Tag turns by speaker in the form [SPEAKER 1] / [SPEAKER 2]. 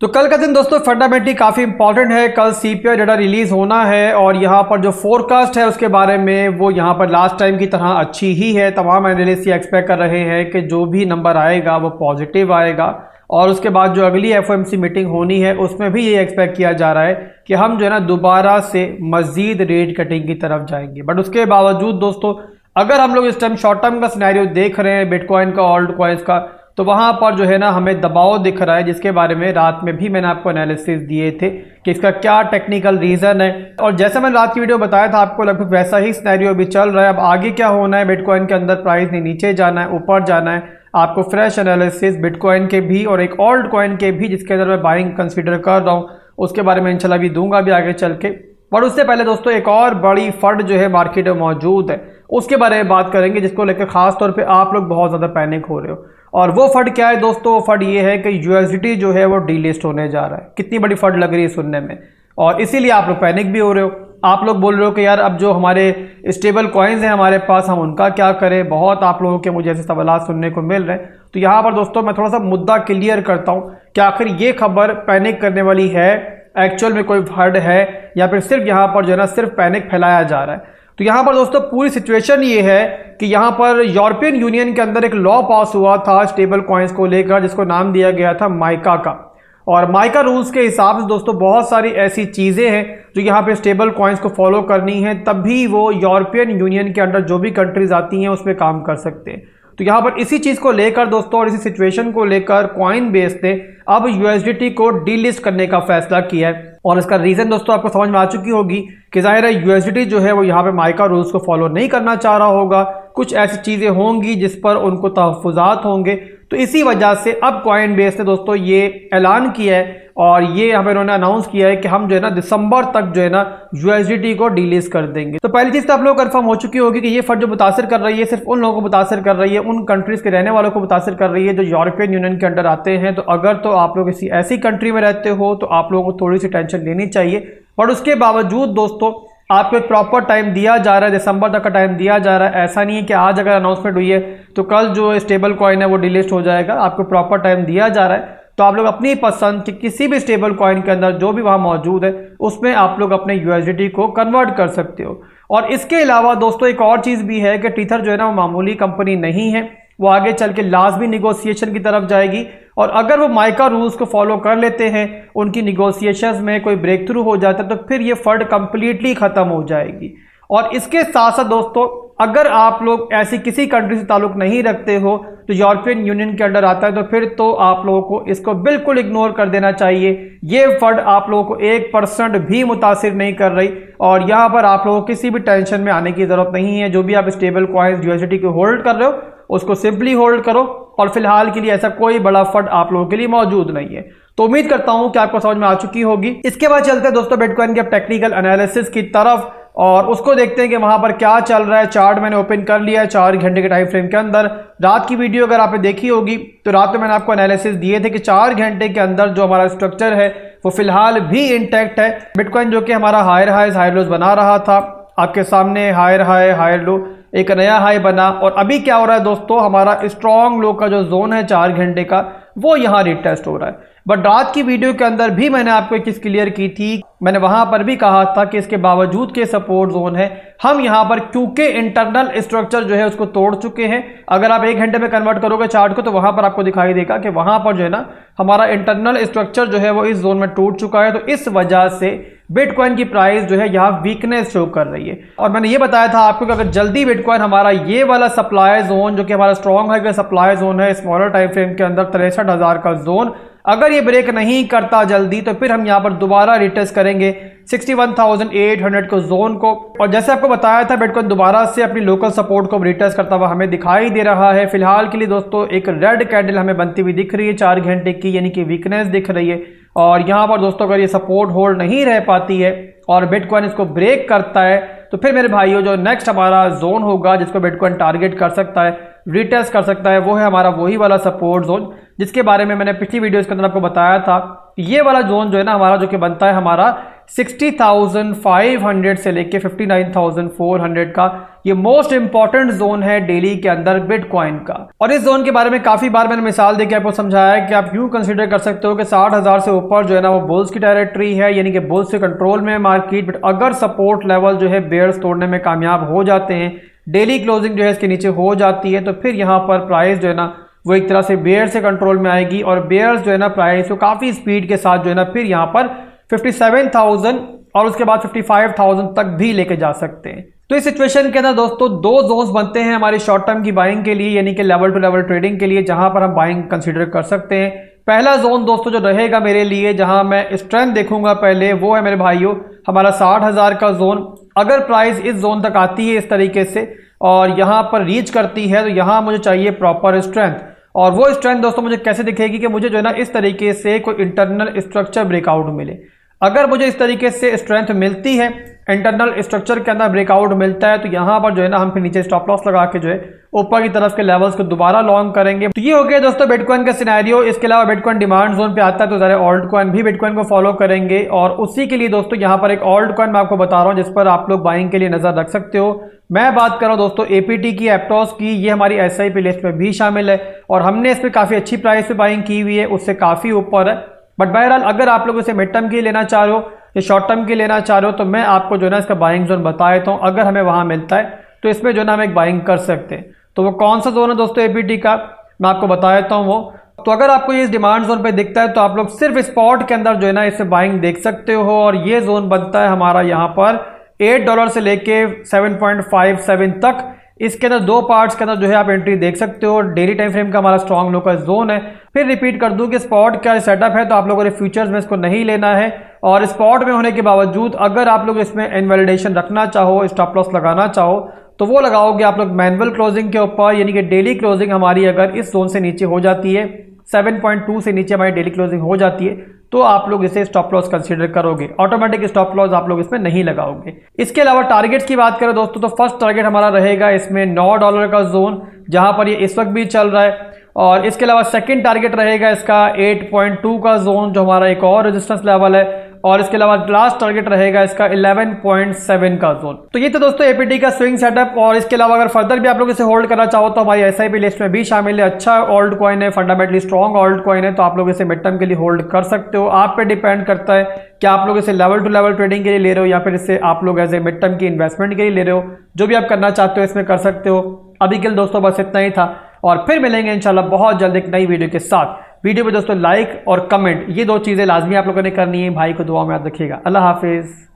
[SPEAKER 1] तो कल का दिन दोस्तों फंडामेंटली काफ़ी इंपॉर्टेंट है। कल सीपीआई डाटा रिलीज होना है और यहाँ पर जो फोरकास्ट है उसके बारे में वो यहाँ पर लास्ट टाइम की तरह अच्छी ही है। तमाम एनालिस्ट ये एक्सपेक्ट कर रहे हैं कि जो भी नंबर आएगा वो पॉजिटिव आएगा और उसके बाद जो अगली एफओएमसी मीटिंग होनी है उसमें भी ये एक्सपेक्ट किया जा रहा है कि हम जो है ना दोबारा से मजीद रेट कटिंग की तरफ जाएंगे। बट उसके बावजूद दोस्तों अगर हम लोग इस टाइम शॉर्ट टर्म का सिनेरियो देख रहे हैं बिटकॉइन का, ऑल्ट कॉइन्स का, तो वहां पर जो है ना हमें दबाव दिख रहा है, जिसके बारे में रात में भी मैंने आपको एनालिसिस दिए थे कि इसका क्या टेक्निकल रीजन है। और जैसे मैंने रात की वीडियो बताया था आपको, लगभग वैसा ही सिनेरियो भी चल रहा है। अब आगे क्या होना है, बिटकॉइन के अंदर प्राइस नहीं नीचे जाना है ऊपर जाना है। आपको फ्रेश एनालिसिस बिटकॉइन के भी और एक ऑल्ट कॉइन के भी जिसके अंदर मैं बाइंग कंसिडर कर रहा हूँ उसके बारे में इंशाल्लाह भी दूंगा भी आगे चल के। पर उससे पहले दोस्तों एक और बड़ी फंड जो है मार्केट में मौजूद है उसके बारे में बात करेंगे, जिसको लेकर खास तौर पे आप लोग बहुत ज़्यादा पैनिक हो रहे हो। और वो फंड क्या है दोस्तों? वो फंड ये है कि यूएसडीटी जो है वो डीलिस्ट होने जा रहा है। कितनी बड़ी फंड लग रही है सुनने में, और इसीलिए आप लोग पैनिक भी हो रहे हो। आप लोग बोल रहे हो कि यार अब जो हमारे स्टेबल कॉइन्स हैं हमारे पास, हम उनका क्या करें। बहुत आप लोगों के मुझे ऐसे सवाल सुनने को मिल रहे हैं। तो यहाँ पर दोस्तों मैं थोड़ा सा मुद्दा क्लियर करता हूँ कि आखिर ये खबर पैनिक करने वाली है, एक्चुअल में कोई फंड है या फिर सिर्फ यहाँ पर जो है ना सिर्फ पैनिक फैलाया जा रहा है। तो यहाँ पर दोस्तों पूरी सिचुएशन ये है कि यहाँ पर यूरोपियन यूनियन के अंदर एक लॉ पास हुआ था स्टेबल कॉइन्स को लेकर, जिसको नाम दिया गया था माइका का। और माइका रूल्स के हिसाब से दोस्तों बहुत सारी ऐसी चीज़ें हैं जो यहाँ पे स्टेबल कॉइन्स को फॉलो करनी है, तभी वो यूरोपियन यूनियन के अंडर जो भी कंट्रीज आती हैं उसमें काम कर सकते हैं। तो यहाँ पर इसी चीज़ को लेकर दोस्तों और इसी सिचुएशन को लेकर कॉइन बेस ने अब यूएसडीटी को डीलिस्ट करने का फैसला किया है। और इसका रीज़न दोस्तों आपको समझ में आ चुकी होगी कि जाहिर है यूएसडीटी जो है वो यहाँ पे माइका रूल्स को फॉलो नहीं करना चाह रहा होगा। कुछ ऐसी चीज़ें होंगी जिस पर उनको तहफ़्फ़ुज़ात होंगे। तो इसी वजह से अब कॉइन बेस ने दोस्तों ये ऐलान किया है और ये यहाँ पे उन्होंने अनाउंस किया है कि हम जो है ना दिसंबर तक जो है ना यूएसडीटी को डिलीज कर देंगे। तो पहली चीज़ तो आप लोग कंफर्म हो चुकी होगी कि ये फंड जो मुतासर कर रही है सिर्फ उन लोगों को मुतासर कर रही है, उन कंट्रीज़ के रहने वालों को मुतासर कर रही है जो यूरोपियन यूनियन के अंडर आते हैं। तो अगर तो आप लोग किसी ऐसी कंट्री में रहते हो तो आप लोगों को थोड़ी सी टेंशन लेनी चाहिए। पर उसके बावजूद दोस्तों आपको एक प्रॉपर टाइम दिया जा रहा है, दिसंबर तक का टाइम दिया जा रहा है। ऐसा नहीं है कि आज अगर अनाउंसमेंट हुई है तो कल जो स्टेबल कॉइन है वो डिलिस्ट हो जाएगा। आपको प्रॉपर टाइम दिया जा रहा है। तो आप लोग अपनी पसंद के किसी भी स्टेबल कॉइन के अंदर जो भी वहाँ मौजूद है उसमें आप लोग अपने यूएसडीटी को कन्वर्ट कर सकते हो। और इसके अलावा दोस्तों एक और चीज़ भी है कि टीथर जो है ना वो मामूली कंपनी नहीं है, वो आगे चल के लाजमी निगोसिएशन की तरफ जाएगी। और अगर वो माइका रूल्स को फॉलो कर लेते हैं, उनकी निगोसिएशंस में कोई ब्रेक थ्रू हो जाता है तो फिर ये फंड कंप्लीटली ख़त्म हो जाएगी। और इसके साथ साथ दोस्तों अगर आप लोग ऐसी किसी कंट्री से ताल्लुक़ नहीं रखते हो तो यूरोपियन यूनियन के अंडर आता है तो फिर तो आप लोगों को इसको बिल्कुल इग्नोर कर देना चाहिए। ये फंड आप लोगों को 1% भी मुतासिर नहीं कर रही और यहाँ पर आप लोगों को किसी भी टेंशन में आने की ज़रूरत नहीं है। जो भी आप स्टेबल कॉइन्स यूएसडीटी को होल्ड कर रहे हो उसको सिंपली होल्ड करो और फिलहाल के लिए ऐसा कोई बड़ा फंड आप लोगों के लिए मौजूद नहीं है। तो उम्मीद करता हूं कि आपको समझ में आ चुकी होगी। इसके बाद चलते हैं दोस्तों बिटकॉइन के टेक्निकल एनालिसिस की तरफ और उसको देखते हैं कि वहां पर क्या चल रहा है। चार्ट मैंने ओपन कर लिया है 4 घंटे के टाइम फ्रेम के अंदर। रात की वीडियो अगर आपने देखी होगी तो रात में मैंने आपको एनालिसिस दिए थे कि 4 घंटे के अंदर जो हमारा स्ट्रक्चर है वो फिलहाल भी इंटैक्ट है। बिटकॉइन जो कि हमारा हायर हाइज हायर लोज बना रहा था, आपके सामने हायर हाई हायर लो एक नया हाई बना। और अभी क्या हो रहा है दोस्तों, हमारा स्ट्रॉन्ग लो का जो जोन है 4 घंटे का वो यहाँ रिटेस्ट हो रहा है। बट रात की वीडियो के अंदर भी मैंने आपको एक चीज़ क्लियर की थी, मैंने वहां पर भी कहा था कि इसके बावजूद के सपोर्ट जोन है, हम यहां पर क्योंकि इंटरनल स्ट्रक्चर जो है उसको तोड़ चुके हैं। अगर आप 1 घंटे में कन्वर्ट करोगे चार्ट को तो वहां पर आपको दिखाई देगा कि वहां पर जो है ना हमारा इंटरनल स्ट्रक्चर जो है वो इस जोन में टूट चुका है। तो इस वजह से बिटकॉइन की प्राइस जो है यहाँ वीकनेस शो कर रही है। और मैंने ये बताया था आपको कि अगर जल्दी बिटकॉइन हमारा ये वाला सप्लाई जोन जो कि हमारा स्ट्रॉन्ग है सप्लाई जोन है स्मॉलर टाइम फ्रेम के अंदर 63,000 का जोन, अगर ये ब्रेक नहीं करता जल्दी तो फिर हम यहाँ पर दोबारा रिटेस्ट करेंगे 61,800 को जोन को। और जैसे आपको बताया था बिटकॉइन दोबारा से अपनी लोकल सपोर्ट को रिटेस्ट करता हुआ हमें दिखाई दे रहा है। फिलहाल के लिए दोस्तों एक रेड कैंडल हमें बनती हुई दिख रही है 4 घंटे की, यानी कि वीकनेस दिख रही है। और यहाँ पर दोस्तों अगर ये सपोर्ट होल्ड नहीं रह पाती है और बिटकॉइन इसको ब्रेक करता है तो फिर मेरे भाइयों जो नेक्स्ट हमारा जोन होगा जिसको बिटकॉइन टारगेट कर सकता है, रिटेस्ट कर सकता है, वो है हमारा वही वाला सपोर्ट जोन जिसके बारे में मैंने पिछली वीडियोस के अंदर आपको बताया था। ये वाला जोन जो है ना हमारा जो कि बनता है हमारा 60,500 से लेके 59,400 का ये मोस्ट इंपॉर्टेंट जोन है डेली के अंदर बिटकॉइन का। और इस जोन के बारे में काफी बार मैंने मिसाल देके आपको समझाया है कि आप यूं कंसीडर कर सकते हो कि 60,000 से ऊपर जो है ना वो बुल्स की टेरिटरी है, यानी कि बुल्स से कंट्रोल में है मार्केट। बट अगर सपोर्ट लेवल जो है बेयर्स तोड़ने में कामयाब हो जाते हैं, डेली क्लोजिंग जो है इसके नीचे हो जाती है, तो फिर यहाँ पर प्राइस जो है ना वो एक तरह से बेयर से कंट्रोल में आएगी और बेयर्स जो है ना प्राइस को काफी स्पीड के साथ जो है ना फिर यहाँ पर 57,000 और उसके बाद 55,000 तक भी लेके जा सकते हैं। तो इस सिचुएशन के अंदर दोस्तों दो जोन्स बनते हैं हमारी शॉर्ट टर्म की बाइंग के लिए, यानी कि लेवल टू लेवल ट्रेडिंग के लिए, जहां पर हम बाइंग कंसीडर कर सकते हैं। पहला जोन दोस्तों जो रहेगा मेरे लिए, जहां मैं स्ट्रेंथ देखूंगा पहले, वो है मेरे भाइयों हमारा 60,000 का जोन। अगर प्राइस इस जोन तक आती है इस तरीके से और यहां पर रीच करती है, तो यहां मुझे चाहिए प्रॉपर स्ट्रेंथ। और वो स्ट्रेंथ दोस्तों मुझे कैसे दिखेगी कि मुझे जो है ना इस तरीके से कोई इंटरनल स्ट्रक्चर ब्रेकआउट मिले। अगर मुझे इस तरीके से स्ट्रेंथ मिलती है, इंटरनल स्ट्रक्चर के अंदर ब्रेकआउट मिलता है, तो यहां पर जो है ना हम फिर नीचे स्टॉप लॉस लगा के जो है ऊपर की तरफ के लेवल्स को दोबारा लॉन्ग करेंगे। तो ये हो गया दोस्तों बिटकॉइन का सिनेरियो। इसके अलावा बिटकॉइन डिमांड जोन पे आता है तो सारे ऑल्ट कॉइन भी बिटकॉइन को फॉलो करेंगे। और उसी के लिए दोस्तों यहाँ पर एक ऑल्ट कॉइन मैं आपको बता रहा हूँ जिस पर आप लोग बाइंग के लिए नजर रख सकते हो। मैं बात कर रहा हूँ दोस्तों एपीटी की, एप्टॉस की। ये हमारी एसआईपी लिस्ट में भी शामिल है और हमने इस पर काफी अच्छी प्राइस पे बाइंग की हुई है, उससे काफी ऊपर है। बट बहरहाल अगर आप लोग इसे मिड टर्म के लिए लेना चाह रहे हो या शॉर्ट टर्म के लेना चाह रहे हो, तो मैं आपको जो है ना इसका बाइंग जोन बता देता हूँ। अगर हमें वहां मिलता है तो इसमें जो है ना हम एक बाइंग कर सकते हैं। तो वो कौन सा जोन है दोस्तों एपीटी का, मैं आपको बता देता हूँ वो। तो अगर आपको ये इस डिमांड जोन पे दिखता है तो आप लोग सिर्फ स्पॉट के अंदर जो है ना इससे बाइंग देख सकते हो। और ये जोन बनता है हमारा यहाँ पर $8 से लेके 7.57 तक। इसके अंदर दो पार्ट्स के अंदर जो है आप एंट्री देख सकते हो। डेली टाइम फ्रेम का हमारा स्ट्रॉन्ग लो का जोन है। फिर रिपीट कर दूं कि स्पॉट का सेटअप है तो आप लोगों ने फ्यूचर्स में इसको नहीं लेना है। और स्पॉट में होने के बावजूद अगर आप लोग इसमें इनवैलिडेशन रखना चाहो, स्टॉप लॉस लगाना चाहो, तो वो लगाओगे आप लोग मैनुअल क्लोजिंग के ऊपर, यानी कि डेली क्लोजिंग हमारी अगर इस जोन से नीचे हो जाती है, 7.2 से नीचे हमारी डेली क्लोजिंग हो जाती है, तो आप लोग इसे स्टॉप लॉस कंसीडर करोगे। ऑटोमेटिक स्टॉप लॉस आप लोग इसमें नहीं लगाओगे। इसके अलावा टारगेट्स की बात करें दोस्तों, तो फर्स्ट टारगेट हमारा रहेगा इसमें $9 का जोन, जहां पर ये इस वक्त भी चल रहा है। और इसके अलावा सेकंड टारगेट रहेगा इसका 8.2 का जोन, जो हमारा एक और रेजिस्टेंस लेवल है। और इसके अलावा लास्ट टारगेट रहेगा इसका 11.7 का जोन। तो ये तो दोस्तों एपीटी का स्विंग सेटअप। और इसके अलावा अगर फर्दर भी आप लोग इसे होल्ड करना चाहो तो हमारी एसआईपी लिस्ट में भी शामिल है। अच्छा ऑल्ट कॉइन है, फंडामेंटली स्ट्रॉन्ग ऑल्ट कॉइन है, तो आप लोग इसे मिड टर्म के लिए होल्ड कर सकते हो। आप पे डिपेंड करता है कि आप लोग इसे लेवल टू लेवल ट्रेडिंग के लिए ले रहे हो या फिर इसे आप लोग एज ए मिड टर्म की इन्वेस्टमेंट के लिए ले रहे हो। जो भी आप करना चाहते हो इसमें कर सकते हो। अभी के लिए दोस्तों बस इतना ही था और फिर मिलेंगे इंशाल्लाह बहुत जल्द एक नई वीडियो के साथ। वीडियो में दोस्तों लाइक और कमेंट ये दो चीजें लाजमी आप लोगों ने करनी है। भाई को दुआ में याद रखिएगा। अल्लाह हाफिज।